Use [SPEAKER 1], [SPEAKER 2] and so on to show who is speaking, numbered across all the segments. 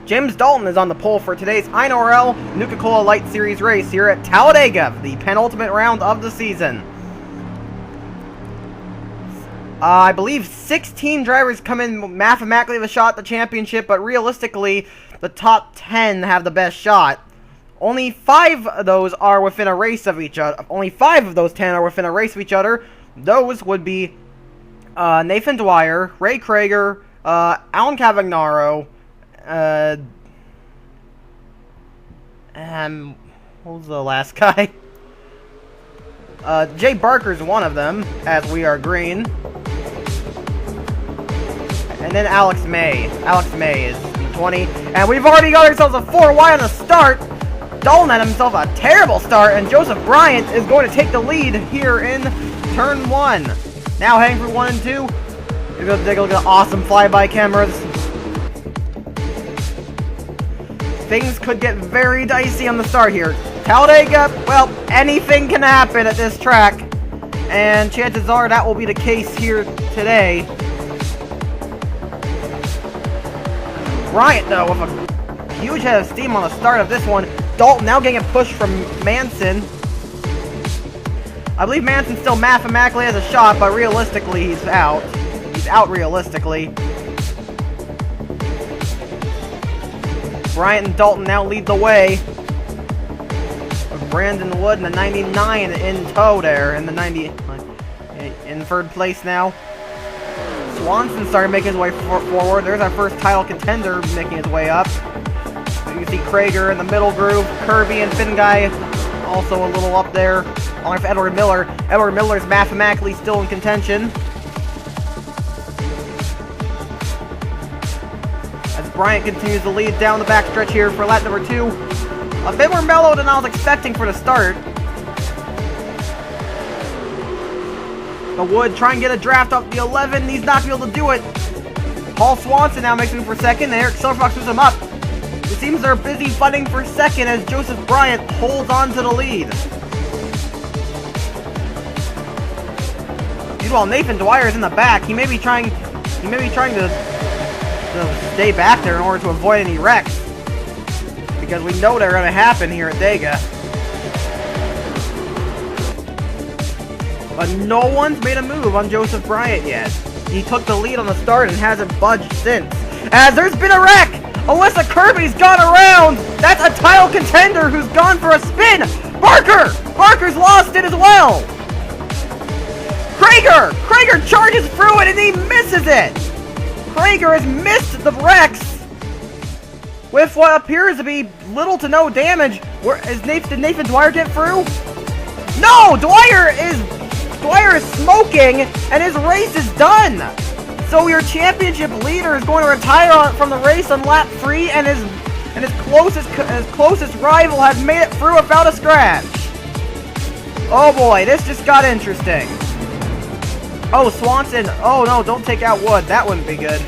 [SPEAKER 1] James Dalton is on the pole for today's INORL Nuka-Cola Light Series race here at Talladega, the penultimate round of the season. I believe 16 drivers come in mathematically with a shot at the championship, but realistically, the top 10 have the best shot. Only 5 of those are within a race of each other. Only 5 of those 10 are within a race of each other. Those would be Nathan Dwyer, Ray Krager, Alan Cavagnaro, what was the last guy? Jay Barker's one of them, as we are green. And then Alex May. Alex May is 20. And we've already got ourselves a 4 wide on the start. Dalton had himself a terrible start, and Joseph Bryant is going to take the lead here in turn 1. Now heading for 1 and 2. You're going to take a look at awesome flyby cameras. Things could get very dicey on the start here. Talladega, well, anything can happen at this track. And chances are that will be the case here today. Bryant, though, with a huge head of steam on the start of this one. Dalton now getting a push from Manson. I believe Manson still mathematically has a shot, but realistically he's out. He's out realistically. Bryant and Dalton now lead the way. With Brandon Wood in the 99 in tow there, in the 90 in third place now. Swanson started making his way forward. There's our first title contender making his way up. You can see Krager in the middle groove. Kirby and Finn Guy also a little up there. Along with Edward Miller. Edward Miller is mathematically still in contention. As Bryant continues to lead down the backstretch here for lap number 2. A bit more mellow than I was expecting for the start. But Wood trying to get a draft off the 11. He's not going to be able to do it. Paul Swanson now makes him for second. Eric Silverfox moves him up. It seems they're busy fighting for second as Joseph Bryant holds on to the lead. Meanwhile, Nathan Dwyer is in the back. He may be trying to stay back there in order to avoid any wrecks, because we know they're going to happen here at Dega. But no one's made a move on Joseph Bryant yet. He took the lead on the start and hasn't budged since. As there's been a wreck! Alyssa Kirby's gone around! That's a title contender who's gone for a spin! Barker! Barker's lost it as well! Krager charges through it and he misses it! Krager has missed the wrecks with what appears to be little to no damage. Did Nathan Dwyer get through? No! Dwyer is smoking and his race is done! So your championship leader is going to retire from the race on lap 3, and his closest rival has made it through without a scratch. Oh boy, this just got interesting. Oh, Swanson. Oh no, don't take out Wood. That wouldn't be good.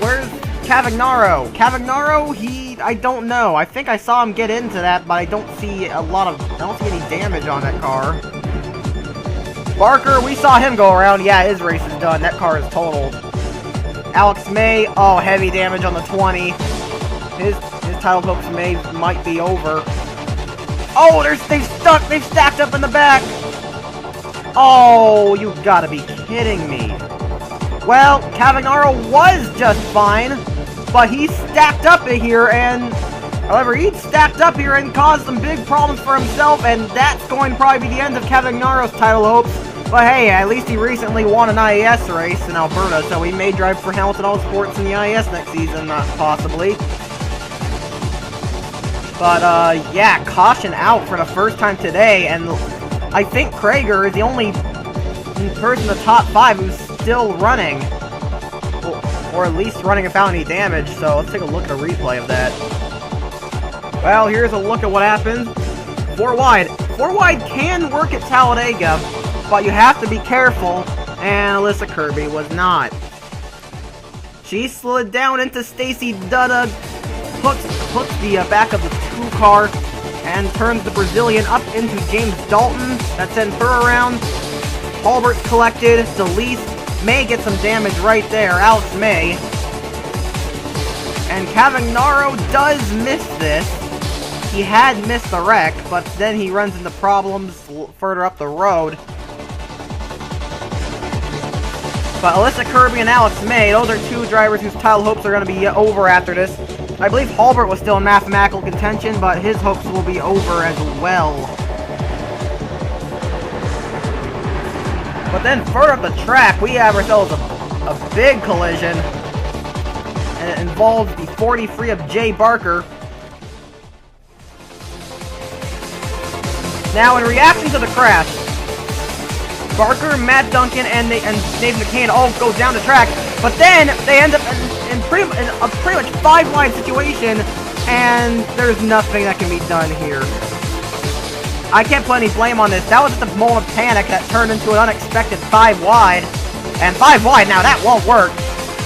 [SPEAKER 1] Where's Cavagnaro? Cavagnaro, I don't know. I think I saw him get into that, but I don't see any damage on that car. Barker, we saw him go around. Yeah, his race is done. That car is totaled. Alex May, oh, heavy damage on the 20. His title hopes might be over. Oh, they've stacked up in the back. Oh, you gotta be kidding me. Well, Cavagnaro was just fine, but he stacked up here and caused some big problems for himself, and that's going to probably be the end of Cavagnaro's title hopes. But hey, at least he recently won an IAS race in Alberta, so he may drive for Hamilton Auto Sports in the IAS next season, possibly. But yeah, caution out for the first time today, and I think Krager is the only person in the top 5 who's still running, or at least running without any damage. So let's take a look at a replay of that. Well, here's a look at what happened. 4 wide. 4 wide can work at Talladega, but you have to be careful, and Alyssa Kirby was not. She slid down into Stacy Dutta, hooks the back of the 2 car, and turns the Brazilian up into James Dalton. That sends her around. Halbert's collected. Delise May get some damage right there. Alex May. And Cavagnaro does miss this. He had missed the wreck, but then he runs into problems further up the road. But Alyssa Kirby and Alex May, those are two drivers whose title hopes are going to be over after this. I believe Halbert was still in mathematical contention, but his hopes will be over as well. But then further up the track, we have ourselves a big collision. And it involves the 43 of Jay Barker. Now, in reaction to the crash, Barker, Matt Duncan, and Dave McCain all go down the track, but then they end up in a pretty much 5-wide situation, and there's nothing that can be done here. I can't put any blame on this. That was just a moment of panic that turned into an unexpected 5-wide, and 5-wide, now that won't work.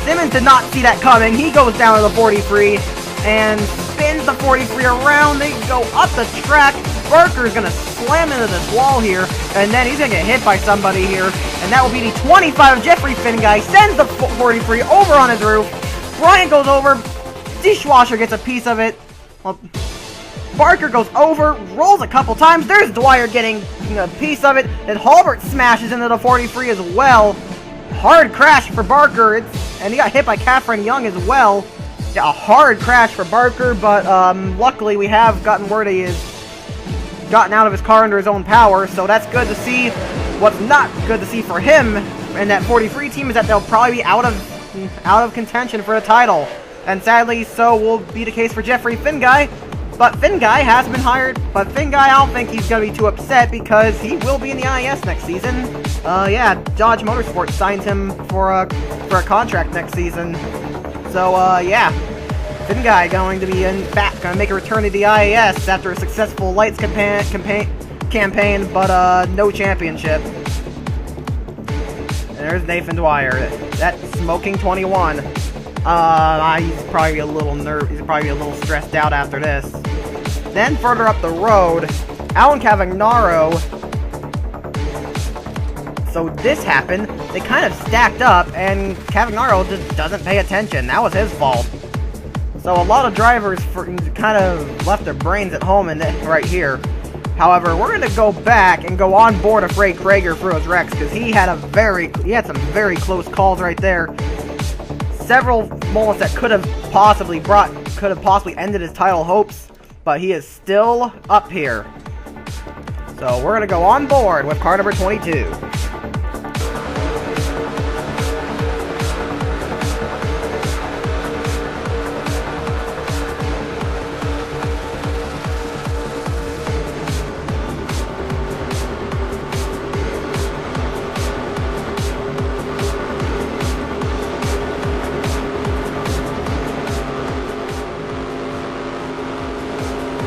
[SPEAKER 1] Simmons did not see that coming. He goes down to the 43 and spins the 43 around. They go up the track. Barker's gonna slam into this wall here, and then he's gonna get hit by somebody here, and that will be the 25 of Jeffrey Finguy, sends the 43 over on his roof. Bryant goes over, Dishwasher gets a piece of it. Well, Barker goes over, rolls a couple times, there's Dwyer getting a piece of it, and Halbert smashes into the 43 as well. Hard crash for Barker, and he got hit by Catherine Young as well. Yeah, a hard crash for Barker, but luckily we have gotten word he is gotten out of his car under his own power, so that's good to see. What's not good to see for him and that 43 team is that they'll probably be out of contention for the title, and sadly so will be the case for Jeffrey Finguy. But Finguy has been hired, but Finguy, I don't think he's gonna be too upset because he will be in the IS next season. Yeah, Dodge Motorsports signed him for a contract next season, so yeah. Finguy going to be gonna make a return to the IAS after a successful Lights campaign, but no championship. And there's Nathan Dwyer, that smoking 21. He's probably a little he's probably a little stressed out after this. Then further up the road, Alan Cavagnaro. So this happened. They kind of stacked up, and Cavagnaro just doesn't pay attention. That was his fault. So a lot of drivers kind of left their brains at home right here. However, we're going to go back and go on board of Ray Krager for his wrecks because he had some very close calls right there. Several moments that could have possibly ended his title hopes, but he is still up here. So we're going to go on board with car number 22.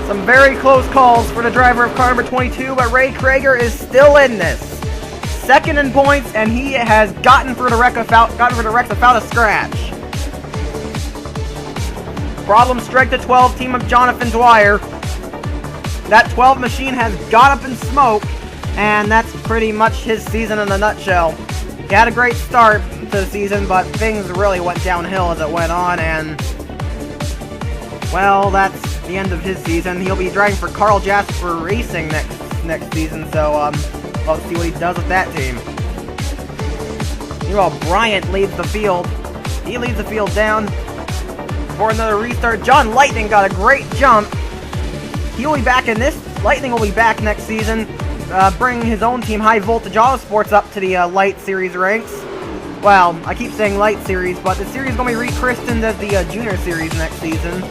[SPEAKER 1] Some very close calls for the driver of car number 22, but Ray Krager is still in this. Second in points, and he has gotten through the wreck without a scratch. Problem strike to 12, team of Jonathan Dwyer. That 12 machine has got up in smoke, and that's pretty much his season in a nutshell. He had a great start to the season, but things really went downhill as it went on, and well, that's the end of his season. He'll be driving for Carl Jasper Racing next season, so we'll see what he does with that team. Meanwhile, Bryant leads the field. He leads the field down for another restart. John Lightning got a great jump. He'll be back in this. Lightning will be back next season, bringing his own team, High Voltage Auto Sports, up to the Light Series ranks. Well, I keep saying Light Series, but the series is going to be rechristened as the Junior Series next season.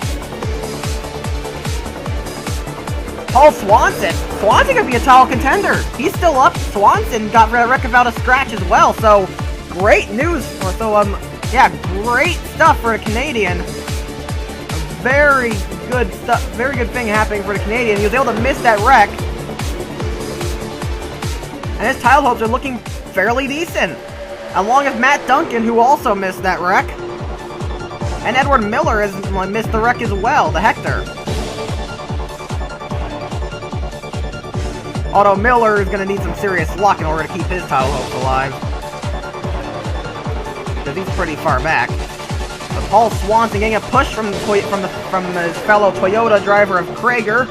[SPEAKER 1] Paul Swanson. Swanson could be a title contender. He's still up. Swanson got a wreck without a scratch as well. So great news. Yeah, great stuff for a Canadian. Very good stuff. Very good thing happening for the Canadian. He was able to miss that wreck, and his title hopes are looking fairly decent. Along with Matt Duncan, who also missed that wreck, and Edward Miller has missed the wreck as well. The Hector. Although Miller is going to need some serious luck in order to keep his title hopes alive, because he's pretty far back. But Paul Swanson getting a push from his fellow Toyota driver of Krager.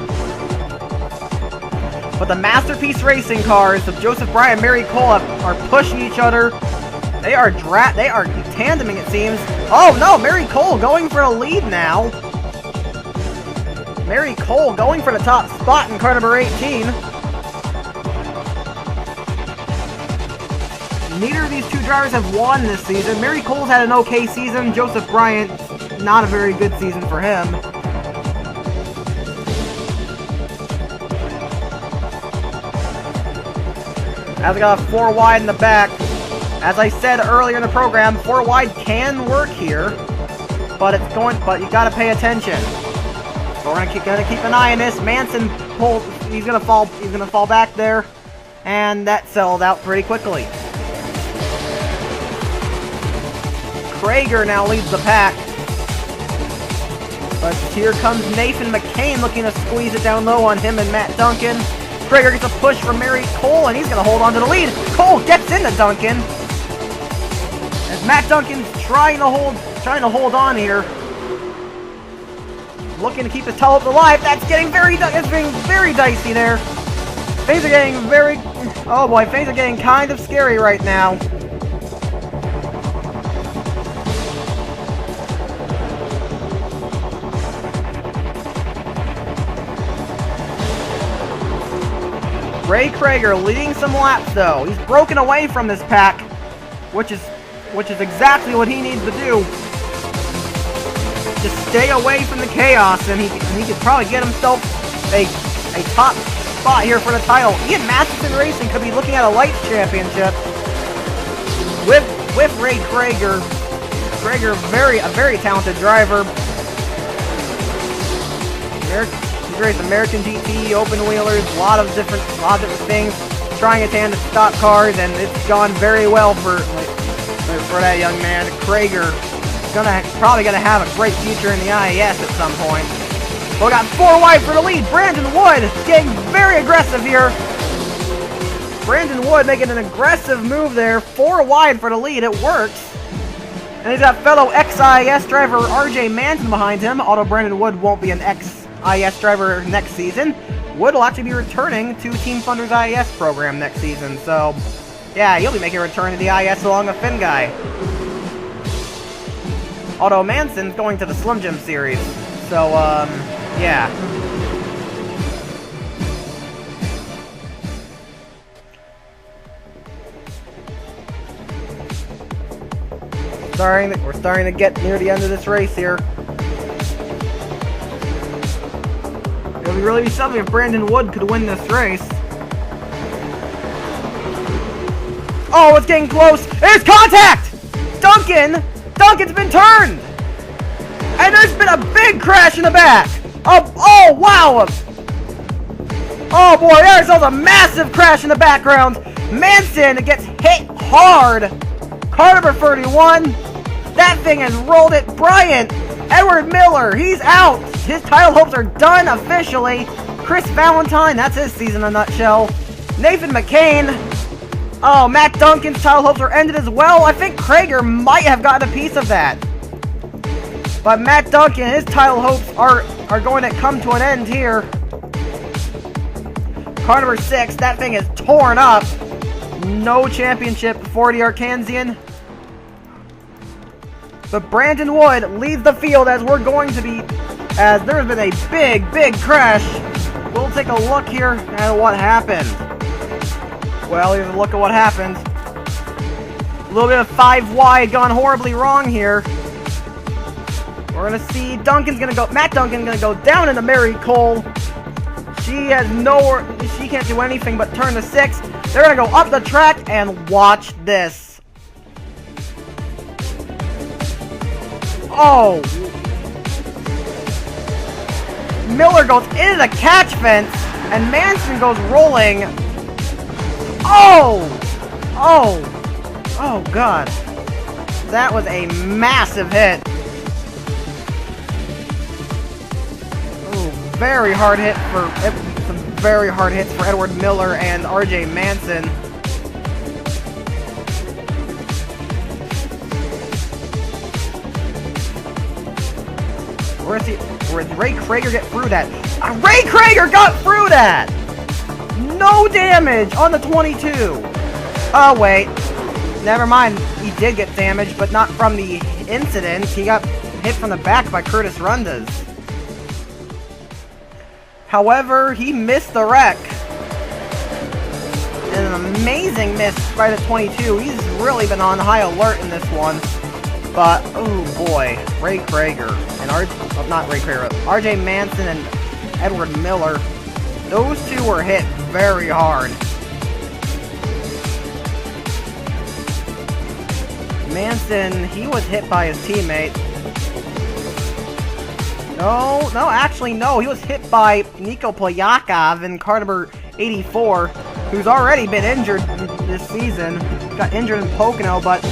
[SPEAKER 1] But the Masterpiece Racing cars of Joseph Bryant and Mary Cole are pushing each other. They are tandeming, it seems. Oh no, Mary Cole going for the lead now. Mary Cole going for the top spot in car number 18. Neither of these two drivers have won this season. Mary Cole's had an okay season. Joseph Bryant, not a very good season for him. As we got a 4 wide in the back. As I said earlier in the program, 4 wide can work here, but you gotta pay attention. So we're gonna keep an eye on this. Manson pulls. He's gonna fall back there, and that settled out pretty quickly. Krager now leads the pack. But here comes Nathan McCain looking to squeeze it down low on him and Matt Duncan. Krager gets a push from Mary Cole, and he's going to hold on to the lead. Cole gets into Duncan. As Matt Duncan's trying to hold on here. Looking to keep his tail alive. That's getting very dicey there. Things are getting oh boy, things are getting kind of scary right now. Ray Krager leading some laps though. He's broken away from this pack, which is exactly what he needs to do. Just stay away from the chaos, and he could probably get himself a top spot here for the title. Ian Matheson Racing could be looking at a lights championship with Ray Krager. Krager, a very talented driver. He's raced American GT, open wheelers, a lot of different things, trying his hand at stock cars, and it's gone very well for that young man. Krager probably gonna have a great future in the IAS at some point. But we got 4 wide for the lead. Brandon Wood getting very aggressive here. Brandon Wood making an aggressive move there. 4 wide for the lead. It works. And he's got fellow ex-IAS driver RJ Manson behind him. Although Brandon Wood won't be an ex-IAS driver next season, Wood will actually be returning to Team Thunder's IAS program next season. So, yeah, he'll be making a return to the IAS along with Finn Guy. Although Manson's going to the Slim Jim series. So, yeah. We're starting to get near the end of this race here. It would really be something if Brandon Wood could win this race. Oh, it's getting close. There's contact! Duncan's been turned! And there's been a big crash in the back! Oh, wow! Oh boy, there's a massive crash in the background! Manson gets hit hard! Car number 31, that thing has rolled it. Bryant, Edward Miller, he's out! His title hopes are done officially. Chris Valentine, that's his season in a nutshell. Nathan McCain. Oh, Matt Duncan's title hopes are ended as well. I think Krager might have gotten a piece of that. But Matt Duncan, his title hopes are going to come to an end here. Car number 6, that thing is torn up. No championship for the Arkansian. But Brandon Wood leads the field as there has been a big crash. We'll take a look here at what happened. Well, here's a look at what happened. A little bit of 5 wide gone horribly wrong here. We're gonna see Matt Duncan's gonna go down into Mary Cole. She can't do anything but turn to 6. They're gonna go up the track and watch this. Oh. Miller goes into the catch fence, and Manson goes rolling. Oh God. That was a massive hit. Ooh, very hard hits for Edward Miller and RJ Manson. Where's he? Where did Ray Krager get through that? Ray Krager got through that! No damage on the 22! Oh, wait. Never mind. He did get damaged, but not from the incident. He got hit from the back by Curtis Rundas. However, he missed the wreck. And an amazing miss right at 22. He's really been on high alert in this one. But, oh boy, Ray Krager and not Ray Krager, RJ Manson and Edward Miller, those two were hit very hard. Manson, he was hit by his teammate. No, actually no, he was hit by Niko Polyakov in car number 84, who's already been injured this season. Got injured in Pocono, but,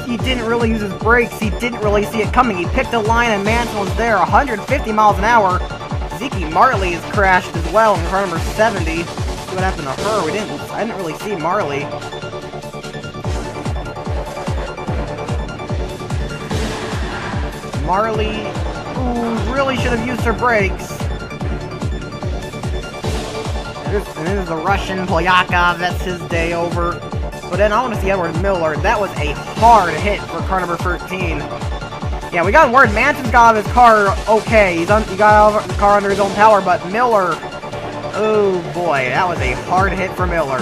[SPEAKER 1] he didn't really use his brakes. He didn't really see it coming. He picked a line and Manson was there, 150 miles an hour. Zeke Marley has crashed as well in car number 70. See what happened to her. I didn't really see Marley. Marley, ooh, really should have used her brakes. And there's a Russian, Polyakov, that's his day over. But then I want to see Edward Miller. That was a hard hit for car number 13. Yeah, we got word Manson's got out of his car okay. He got out of the car under his own power, but Miller, oh boy, that was a hard hit for Miller.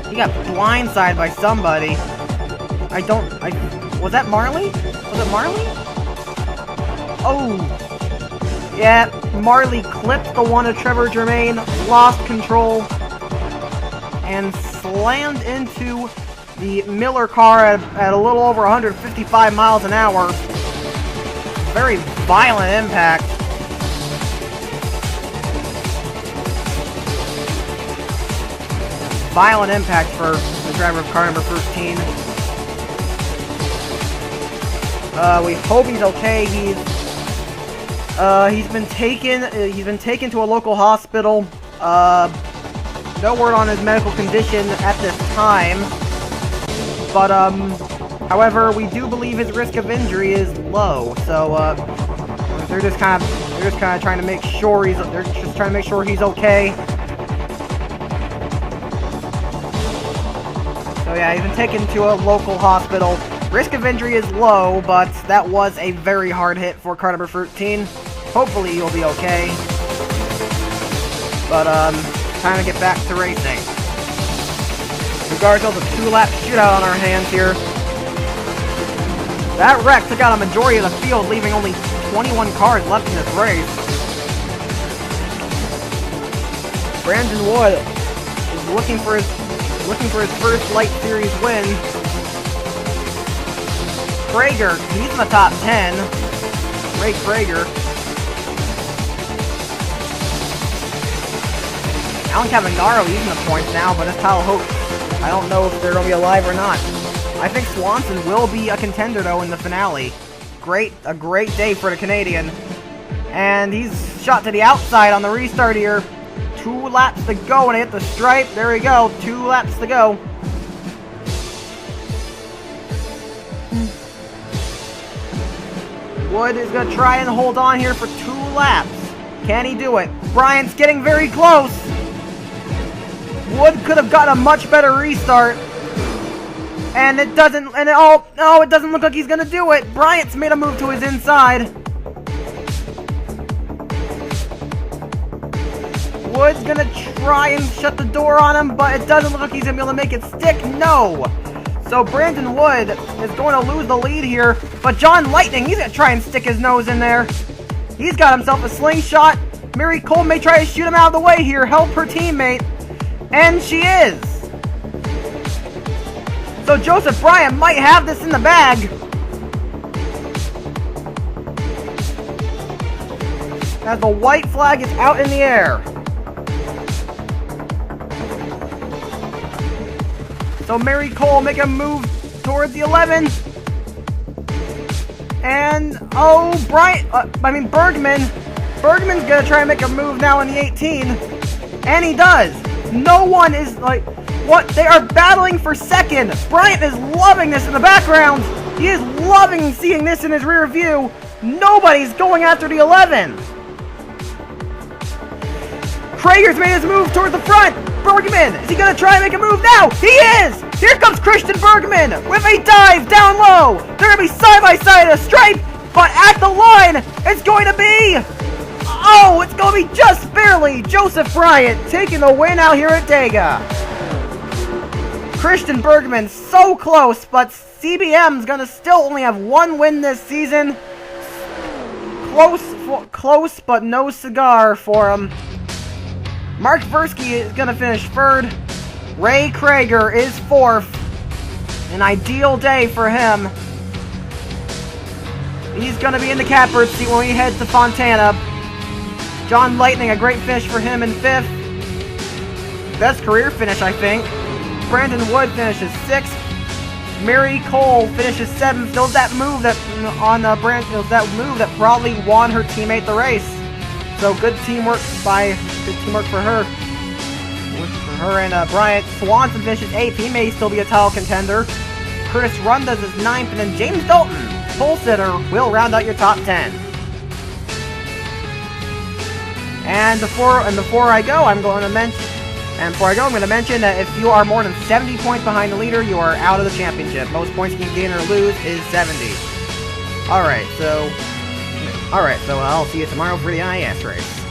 [SPEAKER 1] He got blindsided by somebody. Was that Marley? Was it Marley? Oh, yeah, Marley clipped the one of Trevor Germain, lost control, and slammed into the Miller car at a little over 155 miles an hour. Very violent impact. Violent impact for the driver of car number 13. We hope he's okay. He's been taken to a local hospital. No word on his medical condition at this time. But however, we do believe his risk of injury is low. So they're just kind of trying to make sure he's okay. So yeah, he's been taken to a local hospital. Risk of injury is low, but that was a very hard hit for car number 13. Hopefully he'll be okay. But time to get back to racing. Regardless of a 2-lap shootout on our hands here. That wreck took out a majority of the field, leaving only 21 cars left in this race. Brandon Wood is looking for his first Light Series win. Krager, he's in the top 10. Ray Krager. Alan Cavangaro, he's in the points now, but it's Kyle Hope. I don't know if they're going to be alive or not. I think Swanson will be a contender, though, in the finale. A great day for the Canadian. And he's shot to the outside on the restart here. 2 laps to go, and he hit the stripe. There we go. 2 laps to go. Wood is going to try and hold on here for 2 laps. Can he do it? Bryant's getting very close. Wood could have gotten a much better restart. And it doesn't look like he's going to do it. Bryant's made a move to his inside. Wood's going to try and shut the door on him, but it doesn't look like he's going to be able to make it stick. No. So Brandon Wood is going to lose the lead here, but John Lightning, he's going to try and stick his nose in there. He's got himself a slingshot. Mary Cole may try to shoot him out of the way here, help her teammate, and she is. So Joseph Bryant might have this in the bag. As the white flag is out in the air. So Mary Cole make a move towards the 11. And, Bergman. Bergman's going to try and make a move now in the 18. And he does. No one is, What? They are battling for second. Bryant is loving this in the background. He is loving seeing this in his rear view. Nobody's going after the 11. Krager's made his move toward the front. Bergman, is he going to try and make a move now? He is! Here comes Christian Bergman with a dive down low. They're going to be side by side at a stripe, but at the line, it's going to be... Oh, it's going to be just barely Joseph Bryant taking the win out here at Dega. Christian Bergman so close, but CBM's going to still only have one win this season. Close, but no cigar for him. Mark Versky is going to finish third. Ray Krager is fourth. An ideal day for him. He's going to be in the catbird seat when he heads to Fontana. John Lightning, a great finish for him in fifth. Best career finish, I think. Brandon Wood finishes sixth. Mary Cole finishes seventh. It was that move that probably won her teammate the race. So good teamwork for her. And Bryant Swanson finishes 8th. He may still be a title contender. Curtis Rundas is 9th, and then James Dalton, pole sitter, will round out your top 10. And before I go, I'm going to mention that if you are more than 70 points behind the leader, you are out of the championship. Most points you can gain or lose is 70. Alright, so I'll see you tomorrow for the IS race.